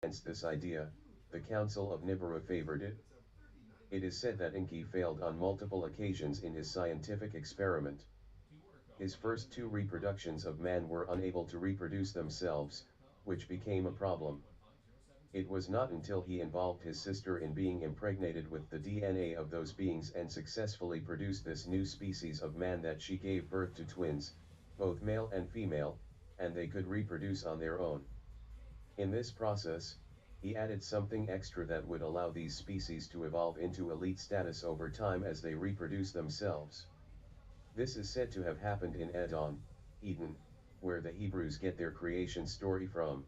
this idea, the Council of Nibiru favored it. It is said that Enki failed on multiple occasions in his scientific experiment. His first two reproductions of man were unable to reproduce themselves, which became a problem. It was not until he involved his sister in being impregnated with the DNA of those beings and successfully produced this new species of man that she gave birth to twins, both male and female, and they could reproduce on their own. In this process, he added something extra that would allow these species to evolve into elite status over time as they reproduce themselves. This is said to have happened in Edom, Eden, where the Hebrews get their creation story from.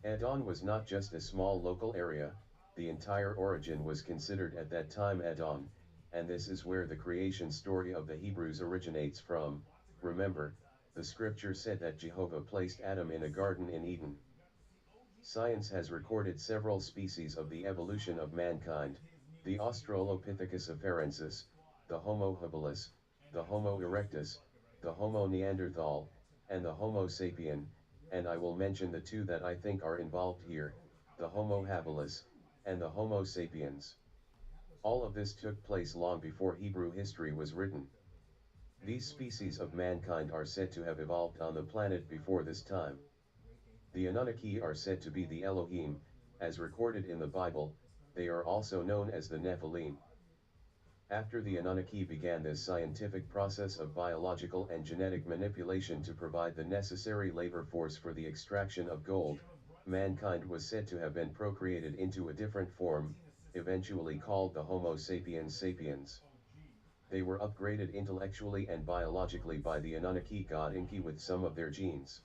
Edom was not just a small local area, the entire origin was considered at that time Edom, and this is where the creation story of the Hebrews originates from. Remember, the scripture said that Jehovah placed Adam in a garden in Eden. Science has recorded several species of the evolution of mankind, the Australopithecus afarensis, the Homo habilis, the Homo erectus, the Homo neanderthal, and the Homo sapien, and I will mention the two that I think are involved here, the Homo habilis, and the Homo sapiens. All of this took place long before Hebrew history was written. These species of mankind are said to have evolved on the planet before this time. The Anunnaki are said to be the Elohim, as recorded in the Bible. They are also known as the Nephilim. After the Anunnaki began this scientific process of biological and genetic manipulation to provide the necessary labor force for the extraction of gold, mankind was said to have been procreated into a different form, eventually called the Homo sapiens sapiens. They were upgraded intellectually and biologically by the Anunnaki god Enki with some of their genes.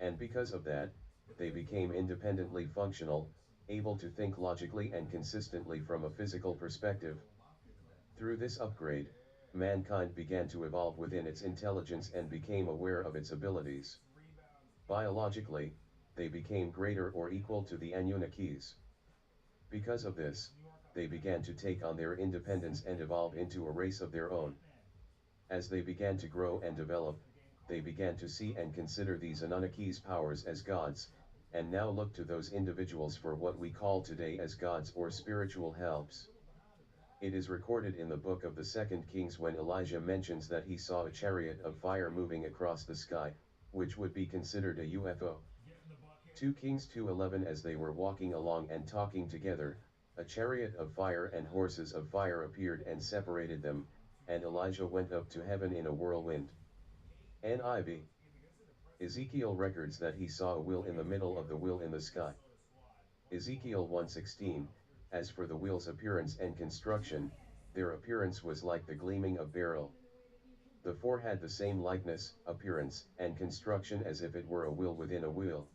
And because of that, they became independently functional, able to think logically and consistently from a physical perspective. Through this upgrade, mankind began to evolve within its intelligence and became aware of its abilities. Biologically, they became greater or equal to the Anunnakis. Because of this, they began to take on their independence and evolve into a race of their own. As they began to grow and develop, they began to see and consider these Anunnakis' powers as gods, and now look to those individuals for what we call today as gods or spiritual helps. It is recorded in the book of the 2nd Kings when Elijah mentions that he saw a chariot of fire moving across the sky, which would be considered a UFO. 2 Kings 2:11 As they were walking along and talking together, a chariot of fire and horses of fire appeared and separated them, and Elijah went up to heaven in a whirlwind. NIV. Ezekiel records that he saw a wheel in the middle of the wheel in the sky. Ezekiel 1:16, as for the wheel's appearance and construction, their appearance was like the gleaming of beryl. The four had the same likeness, appearance, and construction as if it were a wheel within a wheel.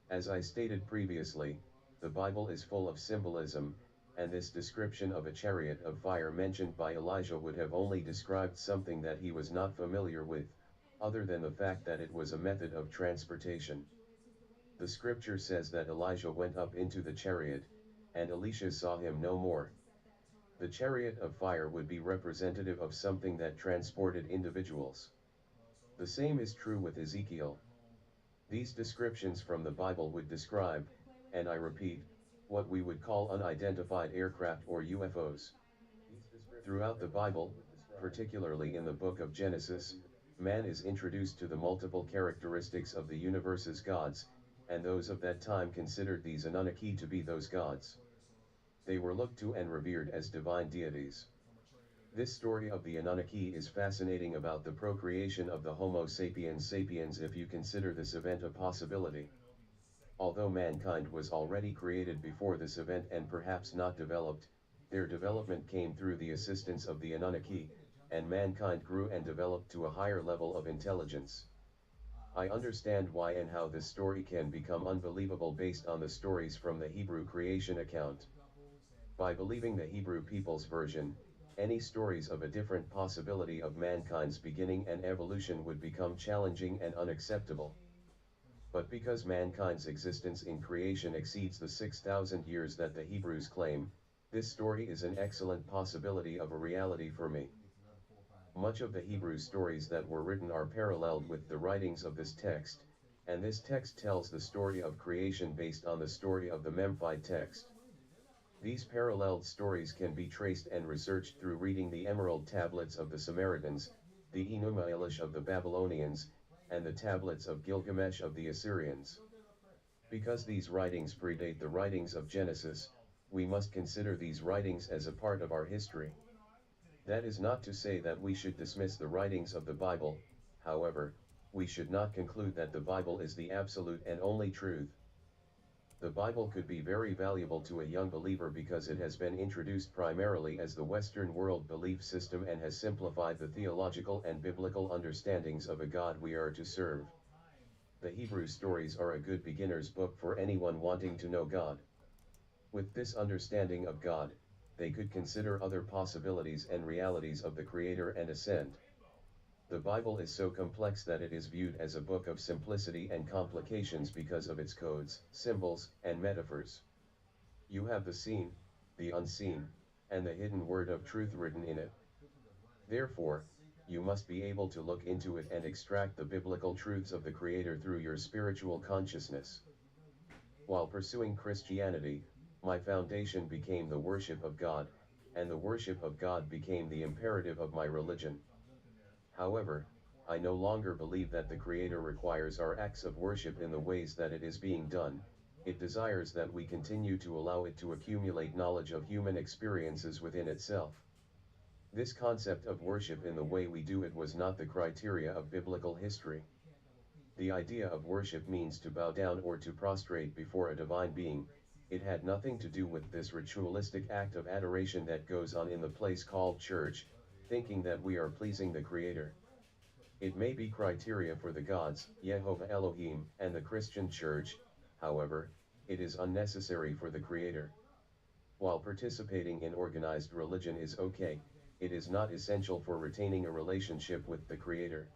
As I stated previously, the Bible is full of symbolism, and this description of a chariot of fire mentioned by Elijah would have only described something that he was not familiar with, other than the fact that it was a method of transportation. The scripture says that Elijah went up into the chariot, and Elisha saw him no more. The chariot of fire would be representative of something that transported individuals. The same is true with Ezekiel. These descriptions from the Bible would describe, and I repeat, what we would call unidentified aircraft or UFOs. Throughout the Bible, particularly in the book of Genesis, man is introduced to the multiple characteristics of the universe's gods, and those of that time considered these Anunnaki to be those gods. They were looked to and revered as divine deities. This story of the Anunnaki is fascinating about the procreation of the Homo sapiens sapiens if you consider this event a possibility. Although mankind was already created before this event and perhaps not developed, their development came through the assistance of the Anunnaki, and mankind grew and developed to a higher level of intelligence. I understand why and how this story can become unbelievable based on the stories from the Hebrew creation account. By believing the Hebrew people's version, any stories of a different possibility of mankind's beginning and evolution would become challenging and unacceptable. But because mankind's existence in creation exceeds the 6,000 years that the Hebrews claim, this story is an excellent possibility of a reality for me. Much of the Hebrew stories that were written are paralleled with the writings of this text, and this text tells the story of creation based on the story of the Memphite text. These paralleled stories can be traced and researched through reading the Emerald Tablets of the Samaritans, the Enuma Elish of the Babylonians, and the Tablets of Gilgamesh of the Assyrians. Because these writings predate the writings of Genesis, we must consider these writings as a part of our history. That is not to say that we should dismiss the writings of the Bible, however, we should not conclude that the Bible is the absolute and only truth. The Bible could be very valuable to a young believer because it has been introduced primarily as the Western world belief system and has simplified the theological and biblical understandings of a God we are to serve. The Hebrew stories are a good beginner's book for anyone wanting to know God. With this understanding of God, they could consider other possibilities and realities of the Creator and ascend. The Bible is so complex that it is viewed as a book of simplicity and complications because of its codes, symbols, and metaphors. You have the seen, the unseen, and the hidden word of truth written in it. Therefore, you must be able to look into it and extract the biblical truths of the Creator through your spiritual consciousness. While pursuing Christianity, my foundation became the worship of God, and the worship of God became the imperative of my religion. However, I no longer believe that the Creator requires our acts of worship in the ways that it is being done. It desires that we continue to allow it to accumulate knowledge of human experiences within itself. This concept of worship in the way we do it was not the criteria of biblical history. The idea of worship means to bow down or to prostrate before a divine being. It had nothing to do with this ritualistic act of adoration that goes on in the place called church, thinking that we are pleasing the Creator. It may be criteria for the gods, Yehovah Elohim, and the Christian Church, however, it is unnecessary for the Creator. While participating in organized religion is okay, it is not essential for retaining a relationship with the Creator.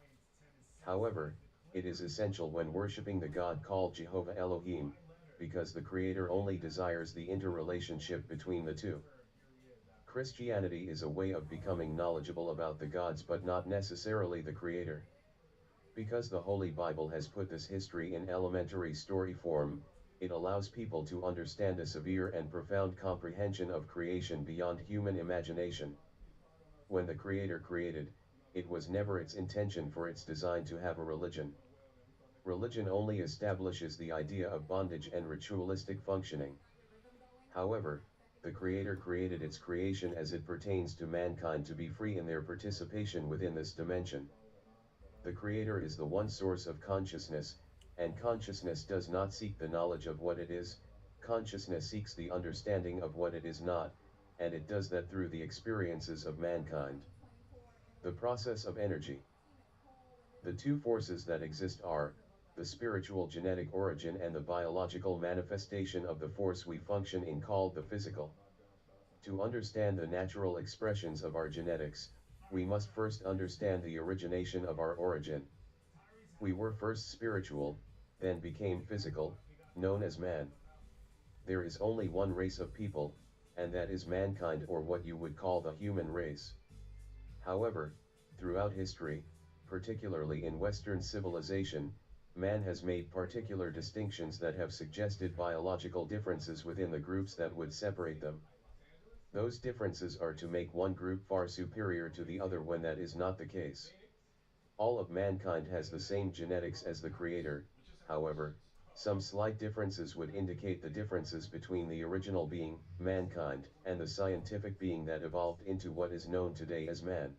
However, it is essential when worshiping the God called Jehovah Elohim, because the Creator only desires the interrelationship between the two. Christianity is a way of becoming knowledgeable about the gods but not necessarily the Creator. Because the Holy Bible has put this history in elementary story form, it allows people to understand a severe and profound comprehension of creation beyond human imagination. When the Creator created, it was never its intention for its design to have a religion. Religion only establishes the idea of bondage and ritualistic functioning. However, the Creator created its creation as it pertains to mankind to be free in their participation within this dimension. The Creator is the one source of consciousness, and consciousness does not seek the knowledge of what it is, consciousness seeks the understanding of what it is not, and it does that through the experiences of mankind. The process of energy. The two forces that exist are, the spiritual genetic origin and the biological manifestation of the force we function in called the physical. To understand the natural expressions of our genetics, we must first understand the origination of our origin. We were first spiritual, then became physical, known as man. There is only one race of people, and that is mankind, or what you would call the human race. However, throughout history, particularly in Western civilization, man has made particular distinctions that have suggested biological differences within the groups that would separate them. Those differences are to make one group far superior to the other when that is not the case. All of mankind has the same genetics as the Creator, however, some slight differences would indicate the differences between the original being, mankind, and the scientific being that evolved into what is known today as man.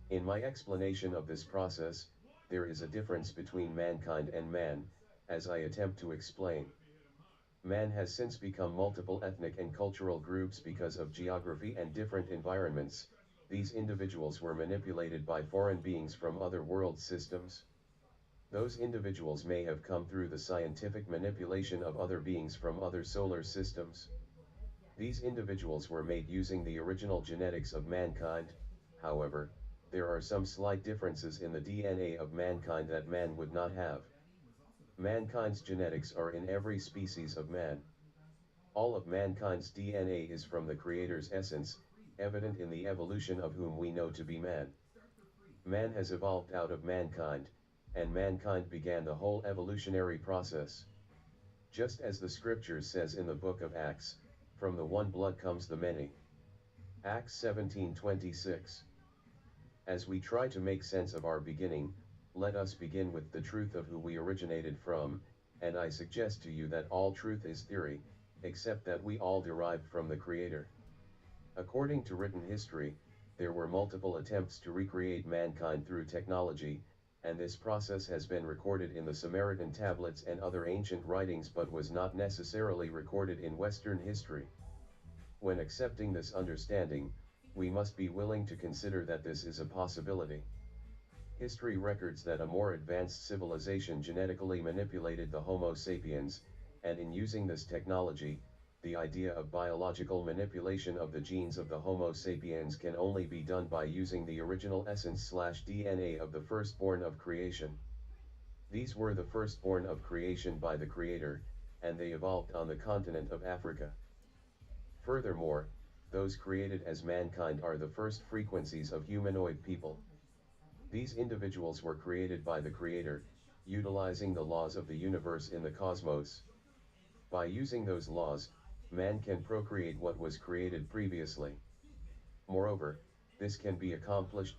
In my explanation of this process, there is a difference between mankind and man, as I attempt to explain. Man has since become multiple ethnic and cultural groups because of geography and different environments. These individuals were manipulated by foreign beings from other world systems. Those individuals may have come through the scientific manipulation of other beings from other solar systems. These individuals were made using the original genetics of mankind. However, there are some slight differences in the DNA of mankind that man would not have. Mankind's genetics are in every species of man. All of mankind's DNA is from the Creator's essence, evident in the evolution of whom we know to be man. Man has evolved out of mankind, and mankind began the whole evolutionary process. Just as the scripture says in the book of Acts, from the one blood comes the many. Acts 17:26. As we try to make sense of our beginning, let us begin with the truth of who we originated from, and I suggest to you that all truth is theory, except that we all derived from the Creator. According to written history, there were multiple attempts to recreate mankind through technology, and this process has been recorded in the Samaritan tablets and other ancient writings but was not necessarily recorded in Western history. When accepting this understanding, we must be willing to consider that this is a possibility. History records that a more advanced civilization genetically manipulated the Homo sapiens, and in using this technology, the idea of biological manipulation of the genes of the Homo sapiens can only be done by using the original essence/DNA of the firstborn of creation. These were the firstborn of creation by the Creator, and they evolved on the continent of Africa. Furthermore, those created as mankind are the first frequencies of humanoid people. These individuals were created by the Creator, utilizing the laws of the universe in the cosmos. By using those laws, man can procreate what was created previously. Moreover, this can be accomplished